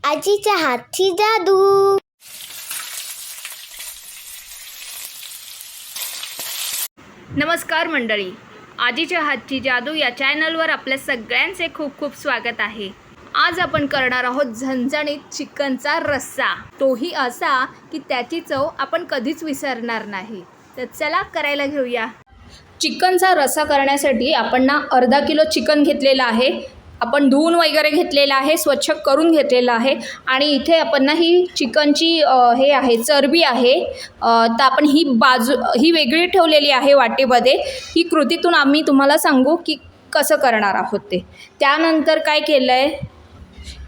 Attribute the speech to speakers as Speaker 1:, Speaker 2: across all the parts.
Speaker 1: आजीच्या हातची जादू.
Speaker 2: नमस्कार मंडळी, आजीच्या हातची जादू या चॅनलवर आपल्या सगळ्यांचे खूप खूप स्वागत आहे. आज आपण करणार आहोत झणझणीत चिकनचा रस्सा, तोही असा की त्याची चव आपण कधीच विसरणार नाही. तर चला करायला घेऊया. चिकनचा रस्सा करण्यासाठी आपण अर्धा किलो चिकन घेतलेला आहे. आपण धुवून वगैरे घेतलेला आहे, स्वच्छ करून घेतलेला आहे. आणि इथे आपण ही चिकनची हे आहे चरबी आहे, तर आपण ही वेगळी ठेवलेली आहे वाटेमध्ये. ही कृतीतून आम्ही तुम्हाला सांगू की कसं करणार आहोत ते. त्यानंतर काय केलं आहे,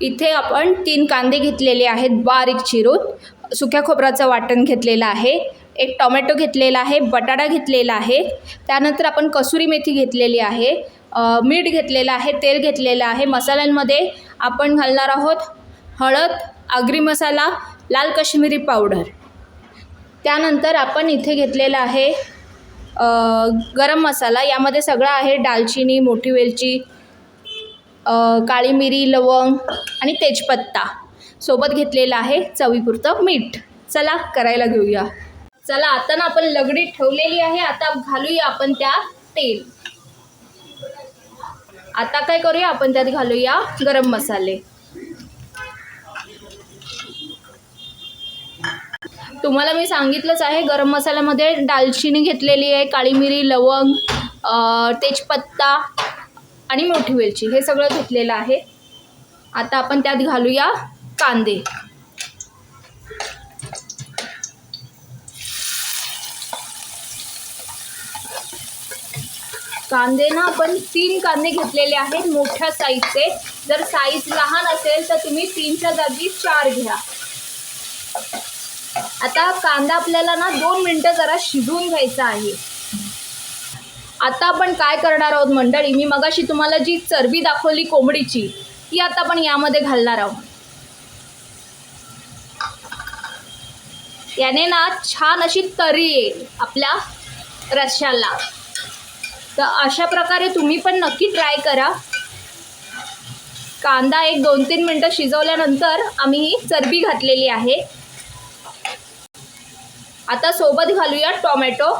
Speaker 2: इथे आपण 3 कांदे घेतलेले आहेत बारीक चिरून, सुक्या खोबऱ्याचं वाटण घेतलेलं आहे, एक टोमॅटो घेतलेला आहे, बटाटा घेतलेला आहे. त्यानंतर आपण कसुरी मेथी घेतलेली आहे, मीठ घेतलेलं आहे, तेल घेतलेलं आहे. मसाल्यांमध्ये आपण घालणार आहोत हळद, आगरी मसाला, लाल काश्मीरी पावडर. त्यानंतर आपण इथे घेतलेला आहे गरम मसाला. यामध्ये सगळं आहे, दालचिनी, मोठी वेलची, काळी मिरी, लवंग आणि तेजपत्ता. सोबत घेतलेलं आहे चवीपुरतं मीठ. चला करायला घेऊया. चला आता आपण लगडी ठेवलेली आहे. आता घालूया आपण त्यात तेल. आता काय करूया, आपण त्यात घालूया गरम मसाले. तुम्हाला मी सांगितलंच आहे, गरम मसाल्यामध्ये दालचिनी घेतलेली आहे, काळी मिरी, लवंग, तेजपत्ता आणि मोठी वेलची, हे सगळं घेतलेलं आहे. आता आपण त्यात घालूया कांदे. कांदे आपण 3 कांदे घेतलेले आहेत मोठ्या साईजचे. जर साईज लहान असेल तर तुम्ही 3च्या जागी 4 घ्या. आता कांदा आपल्याला 2 मिनिटं जरा शिजवून घ्यायचा आहे. आता आपण काय करणार आहोत मंडळी, मी मगाशी तुम्हाला जी चरबी दाखवली कोंबडीची, ती आता आपण यामध्ये घालणार आहोत. याने छान अशी तरी येईल आपल्या रश्श्याला. तर अशा प्रकारे तुम्ही पण नक्की ट्राय करा. कांदा एक 2-3 मिनटं शिजवल्यानंतर आम्ही ही चरबी घातलेली आहे. आता सोबत घालूया टोमॅटो.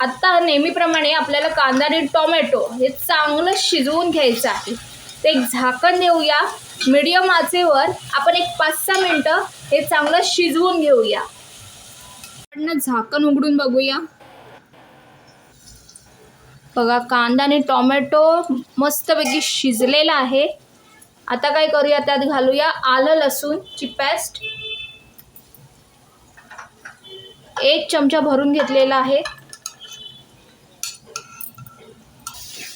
Speaker 2: आता नेहमीप्रमाणे आपल्याला कांदा आणि टोमॅटो हे चांगलं शिजवून घ्यायचं आहे. ते एक झाकण देऊया मीडियम आचेवर. आपण एक 5-6 मिनटं हे चांगलं शिजवून घेऊया. आपण झाकण उघडून बघूया. बघा, कांदा आणि टोमॅटो मस्तपैकी शिजलेला आहे. आता काय करूया, त्यात घालूया आलं लसूणची पेस्ट. 1 चमचा भरून घेतलेला आहे.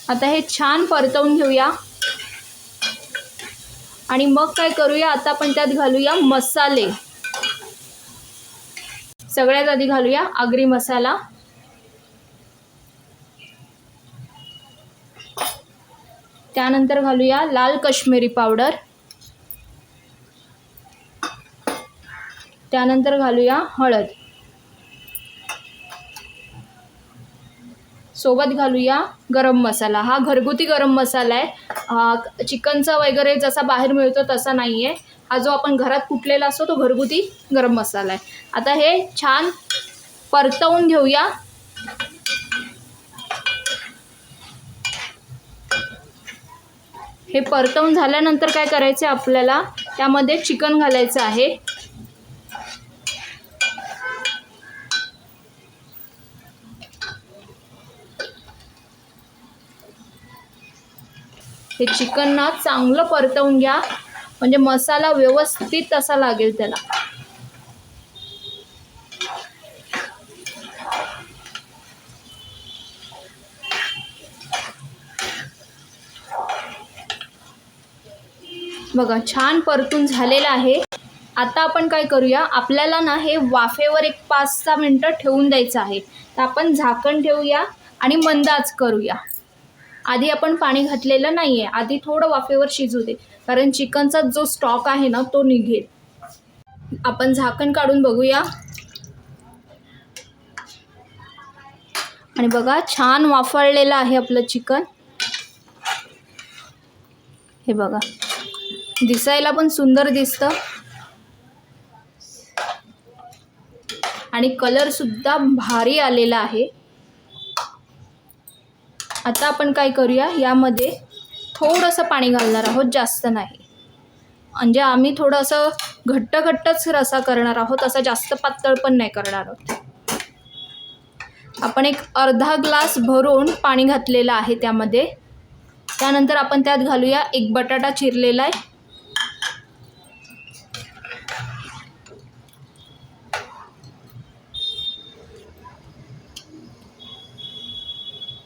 Speaker 2: आता हे छान परतवून घेऊया. आणि मग काय करूया, आता आपण त्यात घालूया मसाले. सगळ्यात आधी घालूया आगरी मसाला. त्यानंतर घालूया लाल काश्मीरी पावडर. त्यानंतर घालूया हळद. सोबत घालूया गरम मसाला. हा घरगुती गरम मसाला आहे. चिकनचा वगैरे जसा बाहेर मिळतो तसा नाही आहे. हा जो आपण घरात कुटलेला असतो तो घरगुती गरम मसाला आहे. आता हे छान परतवून घेऊया. हे परतवून झाल्यानंतर काय करायचं, आपल्याला त्यामध्ये चिकन घालायचं आहे. हे चिकन चांगलं परतवून घ्या, म्हणजे मसाला व्यवस्थित असा लागेल त्याला. बघा, छान परतून झालेलं आहे. आता आपण काय करूया, आपल्याला हे वाफेवर एक 5-6 मिनटं ठेवून द्यायचं आहे. तर आपण झाकण ठेवूया आणि मंद आच करूया. आधी आपण पाणी घातलेलं नाही आहे. आधी थोडं वाफेवर शिजू दे, कारण चिकनचा जो स्टॉक आहे तो निघेल. आपण झाकण काढून बघूया. आणि बघा, छान वाफळलेलं आहे आपलं चिकन. हे बघा, दिसायला पण सुंदर दिसतं आणि कलर सुद्धा भारी आलेला आहे. आता आपण काय करूया, यामध्ये थोडंसं पाणी घालणार आहोत, जास्त नाही. म्हणजे आम्ही थोडंसं घट्टच रसा करणार आहोत, असं जास्त पातळ पण नाही करणार आहोत. आपण एक अर्धा ग्लास भरून पाणी घातलेलं आहे त्यामध्ये. त्यानंतर आपण त्यात घालूया एक बटाटा चिरलेला आहे.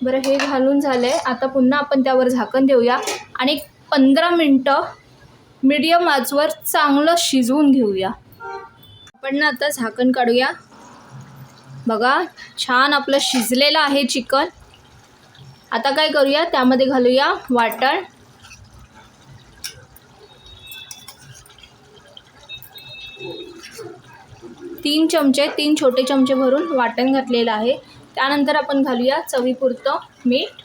Speaker 2: बरं, हे घालून झालंय. आता पुन्हा आपण त्यावर झाकण देऊया आणि 15 मिनटं मीडियम आचवर चांगलं शिजवून घेऊया. आपण ना आता झाकण काढूया. बघा, छान आपलं शिजलेलं आहे चिकन. आता काय करूया, त्यामध्ये घालूया वाटण. तीन छोटे चमचे भरून वाटण घातलेलं आहे. त्यानंतर आपण घालूया चवीपुरतं मीठ.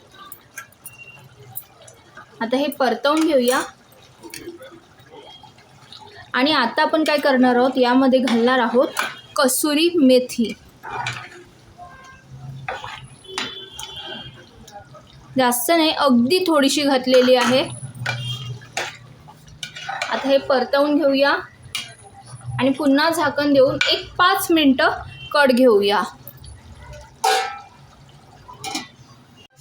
Speaker 2: आता हे परतवून घेऊया. आणि आता आपण काय करणार आहोत, यामध्ये घालणार आहोत कसुरी मेथी. जास्त नाही, अगदी थोडीशी घातलेली आहे. आता हे परतवून घेऊया आणि पुन्हा झाकण देऊन एक 5 मिनटं कढ घेऊया.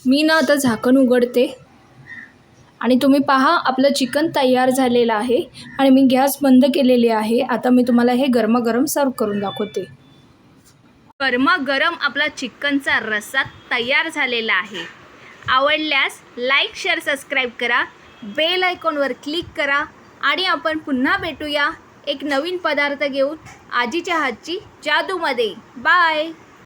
Speaker 2: मी ना आता झाकण उघडते आणि तुम्ही पहा, आपलं चिकन तयार झालेलं आहे आणि मी गॅस बंद केलेली आहे. आता मी तुम्हाला हे गरमागरम सर्व करून दाखवते. गरमागरम आपला चिकनचा रस्सा तयार झालेला आहे. आवडल्यास लाईक, शेअर, सबस्क्राईब करा. बेल आयकॉनवर क्लिक करा आणि आपण पुन्हा भेटूया एक नवीन पदार्थ घेऊन आजीच्या हातची जादूमध्ये. बाय.